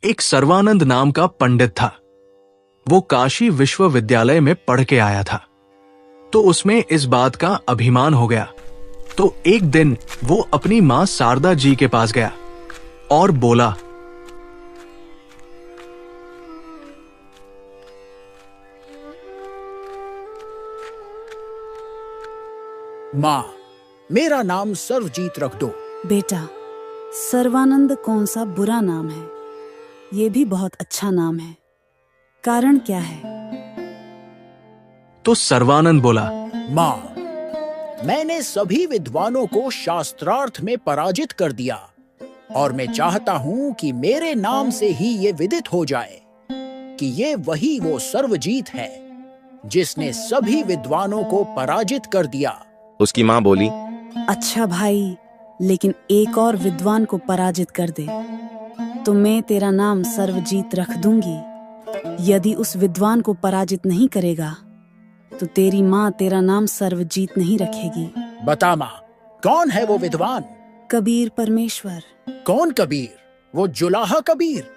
एक सर्वानंद नाम का पंडित था। वो काशी विश्वविद्यालय में पढ़ के आया था, तो उसमें इस बात का अभिमान हो गया। तो एक दिन वो अपनी मां शारदा जी के पास गया और बोला, मां, मेरा नाम सर्वजीत रख दो। बेटा, सर्वानंद कौन सा बुरा नाम है? ये भी बहुत अच्छा नाम है। कारण क्या है? तो सर्वानंद बोला, मां, मैंने सभी विद्वानों को शास्त्रार्थ में पराजित कर दिया और मैं चाहता हूं कि मेरे नाम से ही ये विदित हो जाए कि ये वही वो सर्वजीत है जिसने सभी विद्वानों को पराजित कर दिया। उसकी मां बोली, अच्छा भाई, लेकिन एक और विद्वान को पराजित कर दे तो मैं तेरा नाम सर्वजीत रख दूंगी। यदि उस विद्वान को पराजित नहीं करेगा तो तेरी माँ तेरा नाम सर्वजीत नहीं रखेगी। बता माँ, कौन है वो विद्वान? कबीर परमेश्वर। कौन कबीर? वो जुलाहा कबीर?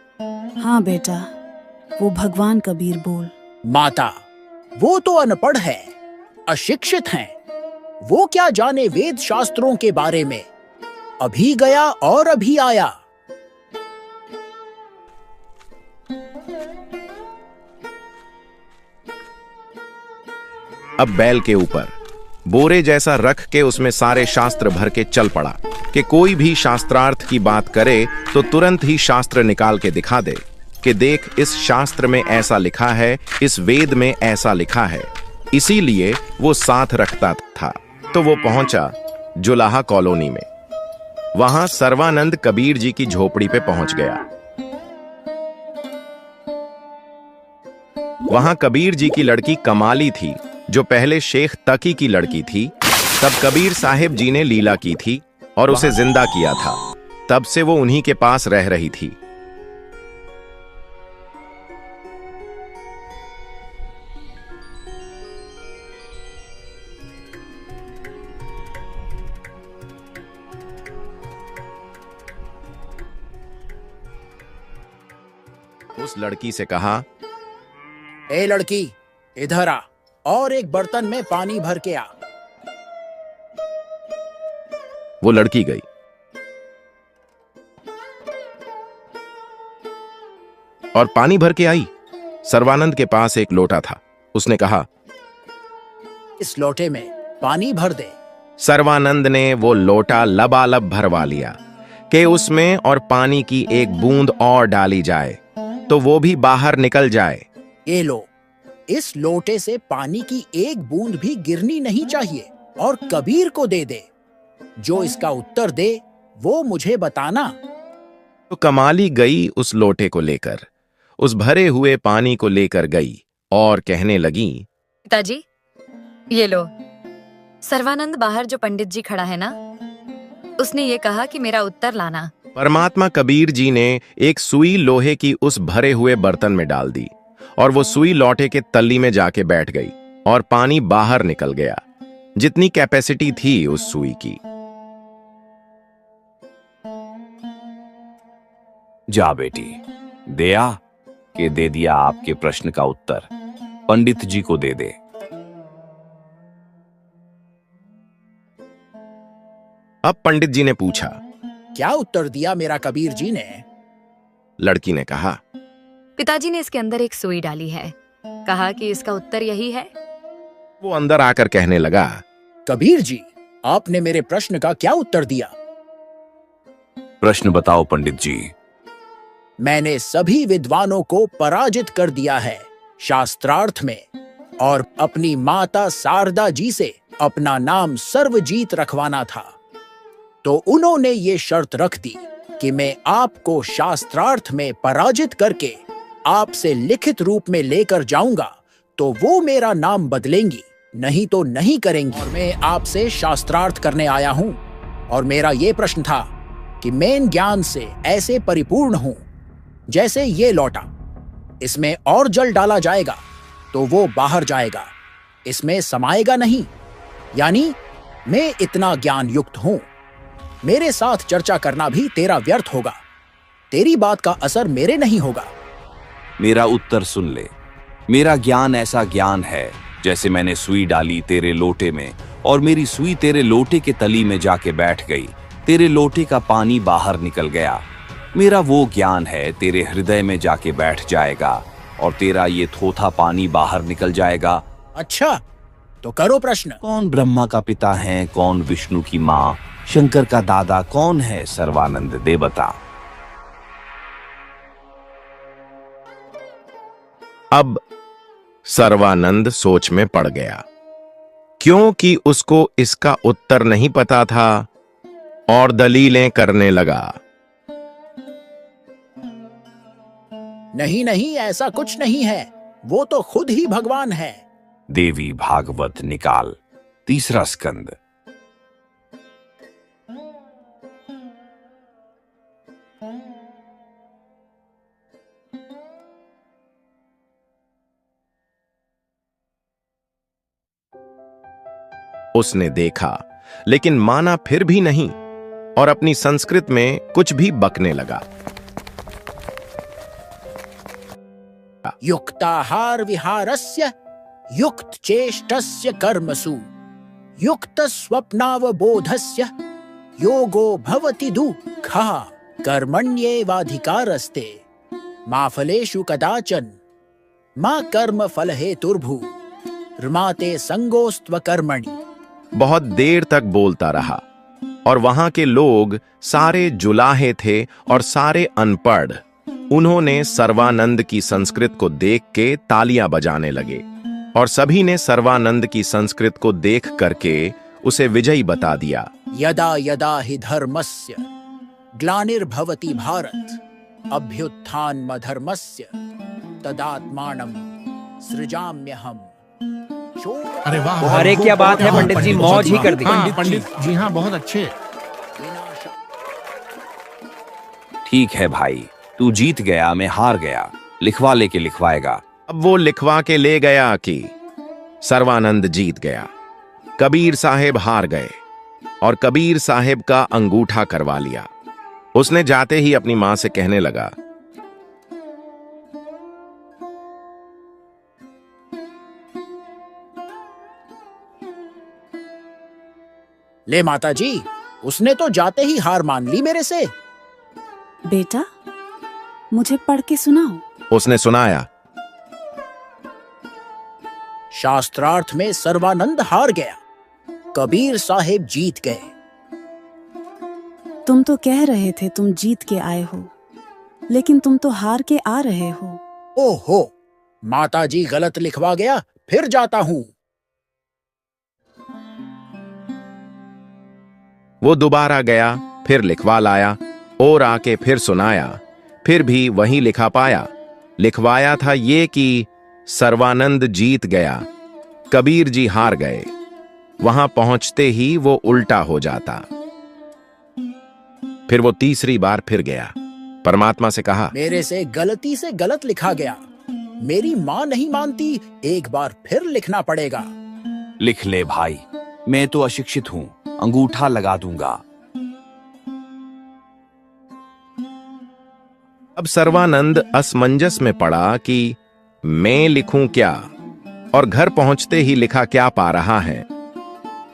हाँ बेटा, वो भगवान कबीर बोल। माता, वो तो अनपढ़ है, अशिक्षित हैं। वो क्या जाने वेद शास्त्रों के बारे में? अभी गया और अभी आया। अब बैल के ऊपर बोरे जैसा रख के उसमें सारे शास्त्र भर के चल पड़ा कि कोई भी शास्त्रार्थ की बात करे तो तुरंत ही शास्त्र निकाल के दिखा दे कि देख, इस शास्त्र में ऐसा लिखा है, इस वेद में ऐसा लिखा है। इसीलिए वो साथ रखता था। तो वो पहुंचा जुलाहा कॉलोनी में। वहां सर्वानंद कबीर जी की झोपड़ी पे पहुंच गया। वहां कबीर जी की लड़की कमाली थी, जो पहले शेख तकी की लड़की थी। तब कबीर साहिब जी ने लीला की थी और उसे जिंदा किया था। तब से वो उन्हीं के पास रह रही थी। उस लड़की से कहा, ए लड़की, इधर आ और एक बर्तन में पानी भर के आ। वो लड़की गई और पानी भर के आई। सर्वानंद के पास एक लोटा था। उसने कहा, इस लोटे में पानी भर दे। सर्वानंद ने वो लोटा लबालब भरवा लिया कि उसमें और पानी की एक बूंद और डाली जाए तो वो भी बाहर निकल जाए। ये लो, इस लोटे से पानी की एक बूंद भी गिरनी नहीं चाहिए और कबीर को दे दे। जो इसका उत्तर दे वो मुझे बताना। तो कमाली गई उस लोटे को लेकर, उस भरे हुए पानी को लेकर गई और कहने लगी, पिताजी, ये लो। सर्वानंद बाहर जो पंडित जी खड़ा है ना, उसने ये कहा कि मेरा उत्तर लाना। परमात्मा कबीर जी ने एक सुई लोहे की उस भरे हुए बर्तन में डाल दी और वो सुई लोटे के तल्ली में जाके बैठ गई और पानी बाहर निकल गया, जितनी कैपेसिटी थी उस सुई की। जा बेटी, दे दिया आपके प्रश्न का उत्तर। पंडित जी को दे दे। अब पंडित जी ने पूछा, क्या उत्तर दिया मेरा कबीर जी ने? लड़की ने कहा, पिताजी ने इसके अंदर एक सुई डाली है, कहा कि इसका उत्तर यही है। वो अंदर आकर कहने लगा, कबीर जी, आपने मेरे प्रश्न का क्या उत्तर दिया? प्रश्न बताओ पंडित जी। मैंने सभी विद्वानों को पराजित कर दिया है शास्त्रार्थ में और अपनी माता शारदा जी से अपना नाम सर्वजीत रखवाना था। तो उन्होंने ये शर्त रख दी कि मैं आपको शास्त्रार्थ में पराजित करके आपसे लिखित रूप में लेकर जाऊंगा तो वो मेरा नाम बदलेंगी, नहीं तो नहीं करेंगी। और मैं आपसे शास्त्रार्थ करने आया हूं और मेरा ये प्रश्न था कि मैं ज्ञान से ऐसे परिपूर्ण हूं जैसे ये लोटा, इसमें और जल डाला जाएगा तो वो बाहर जाएगा, इसमें समाएगा नहीं। यानी मैं इतना ज्ञान युक्त हूं, मेरे साथ चर्चा करना भी तेरा व्यर्थ होगा। तेरी बात का असर मेरे नहीं होगा। मेरा उत्तर सुन ले। मेरा ज्ञान ऐसा ज्ञान है जैसे मैंने सुई डाली तेरे लोटे में और मेरी सुई तेरे लोटे के तली में जाके बैठ गई, तेरे लोटे का पानी बाहर निकल गया। मेरा वो ज्ञान है तेरे हृदय में जाके बैठ जाएगा और तेरा ये थोथा पानी बाहर निकल जाएगा। अच्छा, तो करो प्रश्न। कौन ब्रह्मा का पिता है, कौन विष्णु की माँ, शंकर का दादा कौन है? सर्वानंद दे बता। अब सर्वानंद सोच में पड़ गया, क्योंकि उसको इसका उत्तर नहीं पता था और दलीलें करने लगा। नहीं नहीं, ऐसा कुछ नहीं है, वो तो खुद ही भगवान है। देवी भागवत निकाल, 3 स्कंद। उसने देखा, लेकिन माना फिर भी नहीं और अपनी संस्कृत में कुछ भी बकने लगा। युक्ताहार विहारस्य युक्त चेष्टस्य कर्मसु युक्त स्वप्नावबोधस्य योगो भवति दुःखः कर्मण्येवाधिकारस्ते मा फलेषु कदाचन मा कर्म फल हेतुर्भु रमाते संगोस्त्व कर्मणि। बहुत देर तक बोलता रहा और वहां के लोग सारे जुलाहे थे और सारे अनपढ़। उन्होंने सर्वानंद की संस्कृत को देख के तालियां बजाने लगे और सभी ने सर्वानंद की संस्कृत को देख करके उसे विजयी बता दिया। यदा यदा हि धर्मस्य ग्लानिर्भवति भारत अभ्युत्थानमधर्मस्य तदात्मानं सृजाम्यहम्। अरे वाह, अरे क्या बात है पंडित जी, मौज ही कर दी। हाँ, पंडित जी हाँ, बहुत अच्छे। ठीक है भाई, तू जीत गया, मैं हार गया। लिखवा लेके लिखवाएगा। अब वो लिखवा के ले गया कि सर्वानंद जीत गया, कबीर साहेब हार गए और कबीर साहेब का अंगूठा करवा लिया। उसने जाते ही अपनी मां से कहने लगा, ले माता जी, उसने तो जाते ही हार मान ली मेरे से। बेटा, मुझे पढ़ के सुनाओ। उसने सुनाया। शास्त्रार्थ में सर्वानंद हार गया, कबीर साहेब जीत गए। तुम तो कह रहे थे तुम जीत के आए हो, लेकिन तुम तो हार के आ रहे हो। ओहो, माता जी गलत लिखवा गया, फिर जाता हूं। वो दोबारा गया, फिर लिखवा लाया और आके फिर सुनाया, फिर भी वही लिखा पाया। लिखवाया था ये कि सर्वानंद जीत गया, कबीर जी हार गए। वहां पहुंचते ही वो उल्टा हो जाता। फिर वो तीसरी बार फिर गया, परमात्मा से कहा, मेरे से गलती से गलत लिखा गया, मेरी मां नहीं मानती, एक बार फिर लिखना पड़ेगा। लिख ले भाई, मैं तो अशिक्षित हूं, अंगूठा लगा दूंगा। अब सर्वानंद असमंजस में पड़ा कि मैं लिखूं क्या, और घर पहुंचते ही लिखा क्या पा रहा है।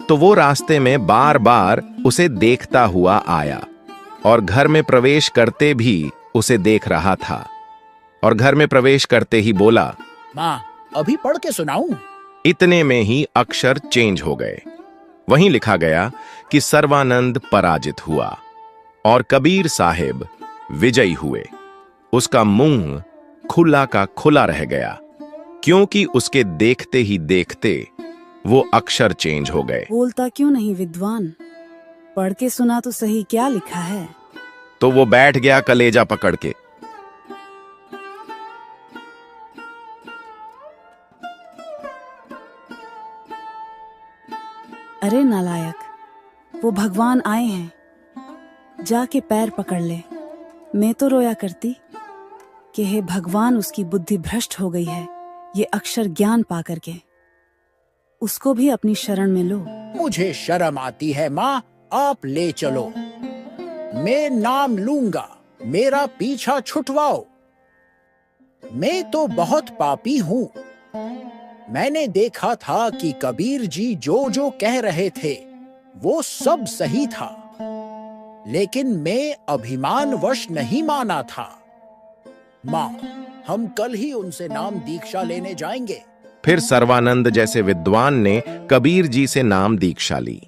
तो वो रास्ते में बार बार उसे देखता हुआ आया और घर में प्रवेश करते भी उसे देख रहा था और घर में प्रवेश करते ही बोला, मां, अभी पढ़ के सुनाऊं? इतने में ही अक्षर चेंज हो गए। वहीं लिखा गया कि सर्वानंद पराजित हुआ और कबीर साहेब विजयी हुए। उसका मुंह खुला का खुला रह गया, क्योंकि उसके देखते ही देखते वो अक्षर चेंज हो गए। बोलता क्यों नहीं विद्वान? पढ़ के सुना तो सही, क्या लिखा है? तो वो बैठ गया कलेजा पकड़ के। अरे नालायक, वो भगवान आए हैं, जाके पैर पकड़ ले। मैं तो रोया करती कि हे भगवान, उसकी बुद्धि भ्रष्ट हो गई है ये अक्षर ज्ञान पा करके। उसको भी अपनी शरण में लो। मुझे शर्म आती है माँ, आप ले चलो, मैं नाम लूंगा मेरा पीछा छुटवाओ। मैं तो बहुत पापी हूं। मैंने देखा था कि कबीर जी जो जो कह रहे थे वो सब सही था, लेकिन मैं अभिमानवश नहीं माना था। माँ, हम कल ही उनसे नाम दीक्षा लेने जाएंगे। फिर सर्वानंद जैसे विद्वान ने कबीर जी से नाम दीक्षा ली।